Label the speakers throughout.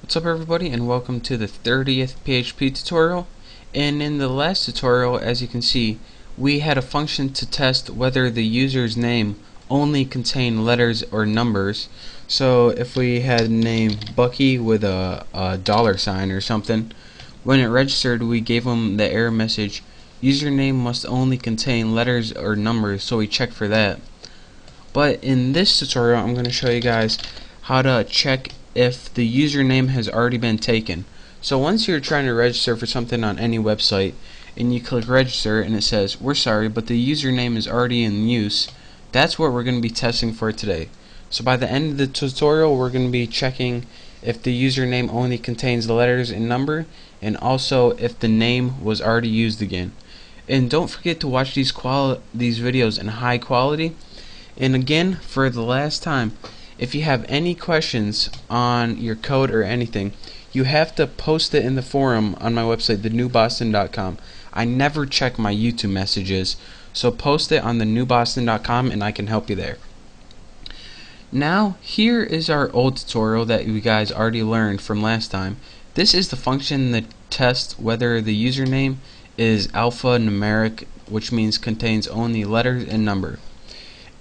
Speaker 1: What's up everybody, and welcome to the 30th PHP tutorial. And in the last tutorial, as you can see, we had a function to test whether the user's name only contained letters or numbers. So if we had name Bucky with a dollar sign or something, when it registered we gave him the error message, username must only contain letters or numbers, so we checked for that. But in this tutorial I'm going to show you guys how to check if the username has already been taken. So once you're trying to register for something on any website and you click register and it says, we're sorry, but the username is already in use, that's what we're going to be testing for today. So by the end of the tutorial we're going to be checking if the username only contains the letters and number, and also if the name was already used again. And don't forget to watch these videos in high quality. And again, for the last time, if you have any questions on your code or anything, you have to post it in the forum on my website, thenewboston.com. I never check my YouTube messages, so post it on thenewboston.com and I can help you there. Now, here is our old tutorial that you guys already learned from last time. This is the function that tests whether the username is alphanumeric, which means contains only letters and number.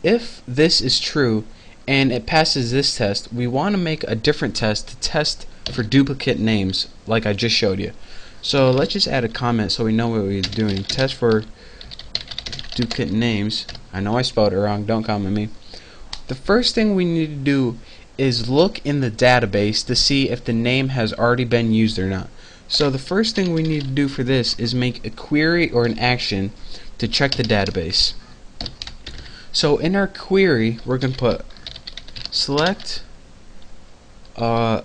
Speaker 1: If this is true and it passes this test, we want to make a different test to test for duplicate names like I just showed you. So let's just add a comment so we know what we're doing. Test for duplicate names. I know I spelled it wrong, don't comment me. The first thing we need to do is look in the database to see if the name has already been used or not. So the first thing we need to do for this is make a query or an action to check the database. So in our query we're going to put select, put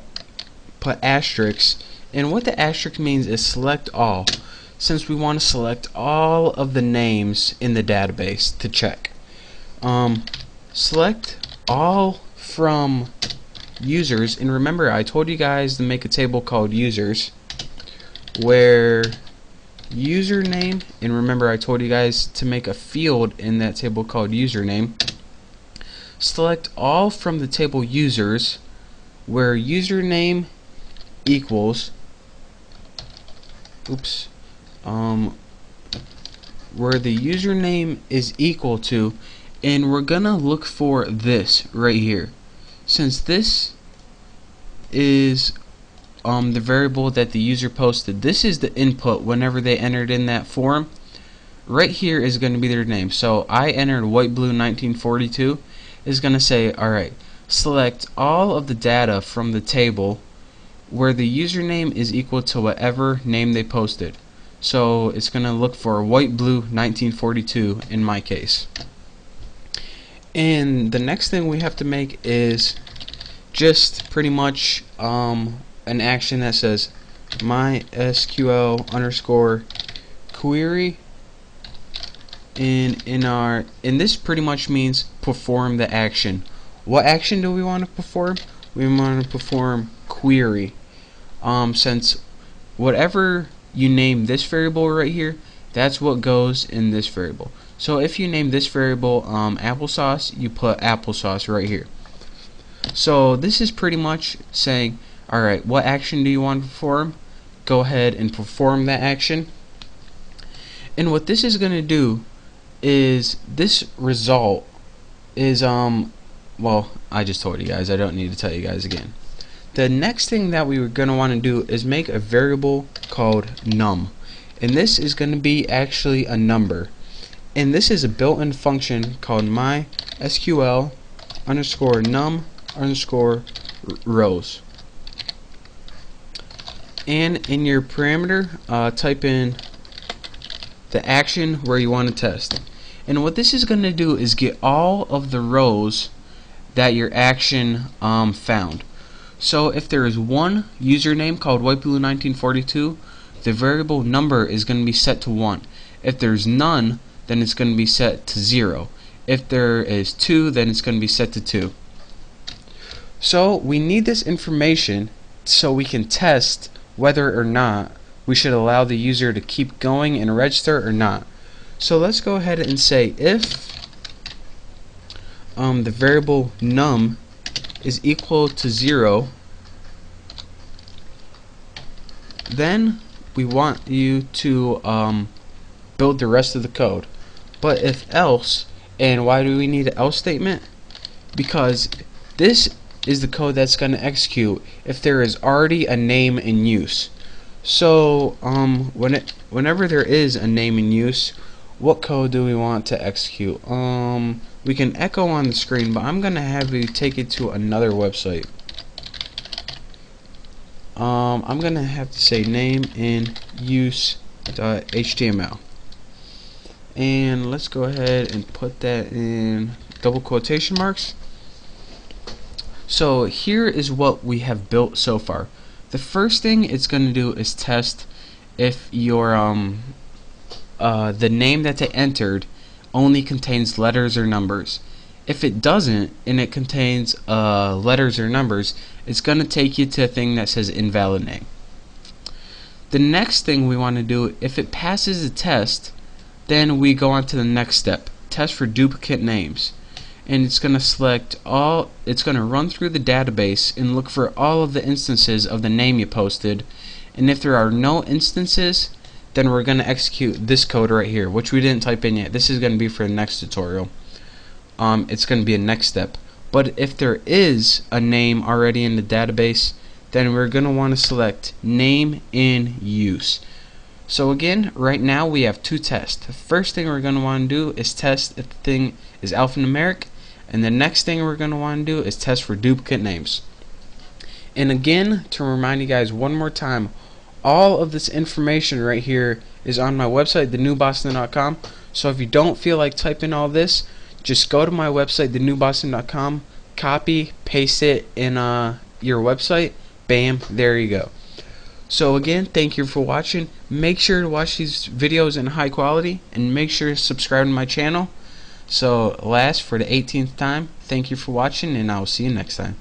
Speaker 1: asterisk, and what the asterisk means is select all, since we want to select all of the names in the database to check. Select all from users, and remember I told you guys to make a table called users where username, and remember I told you guys to make a field in that table called username. Select all from the table users where username equals where the username is equal to, and we're gonna look for this right here. Since this is the variable that the user posted, this is the input whenever they entered in that form. Right here is going to be their name. So I entered white blue 1942 is going to say, alright, select all of the data from the table where the username is equal to whatever name they posted. So it's going to look for white blue 1942 in my case. And the next thing we have to make is just pretty much an action that says MySQL underscore query, and this pretty much means perform the action. What action do we want to perform? We want to perform query. Since whatever you name this variable right here, that's what goes in this variable. So if you name this variable applesauce, you put applesauce right here. So this is pretty much saying, alright, what action do you want to perform? Go ahead and perform that action. And what this is going to do is, this result is well, I just told you guys, I don't need to tell you guys again. The next thing that we were going to want to do is make a variable called num, and this is going to be actually a number, and this is a built-in function called MySQL underscore num underscore rows. And in your parameter, type in the action where you want to test. And what this is going to do is get all of the rows that your action found. So if there is one username called whiteblue1942, the variable number is going to be set to 1. If there's none, then it's going to be set to 0. If there is 2, then it's going to be set to 2. So we need this information so we can test whether or not we should allow the user to keep going and register or not. So let's go ahead and say if the variable num is equal to 0, then we want you to build the rest of the code. But if else, and why do we need an else statement? Because this is the code that's going to execute if there is already a name in use. So whenever there is a name in use, what code do we want to execute? We can echo on the screen, but I'm going to have you take it to another website. I'm going to have to say name in use.html. And let's go ahead and put that in double quotation marks. So here is what we have built so far. The first thing it's going to do is test if your the name that they entered only contains letters or numbers. If it doesn't, and it contains letters or numbers, it's going to take you to a thing that says invalid name. The next thing we want to do, if it passes the test, then we go on to the next step, test for duplicate names. And it's going to select all, it's going to run through the database and look for all of the instances of the name you posted. And if there are no instances, then we're going to execute this code right here, which we didn't type in yet. This is going to be for the next tutorial. It's going to be a next step. But if there is a name already in the database, then we're going to want to select name in use. So again, right now we have two tests. The first thing we're going to want to do is test if the thing is alphanumeric, and the next thing we're going to want to do is test for duplicate names. And again, to remind you guys one more time, all of this information right here is on my website, thenewboston.com. So if you don't feel like typing all this, just go to my website, thenewboston.com, copy, paste it in your website, bam, there you go. So again, thank you for watching. Make sure to watch these videos in high quality, and make sure to subscribe to my channel. So last, for the 18th time, thank you for watching, and I will see you next time.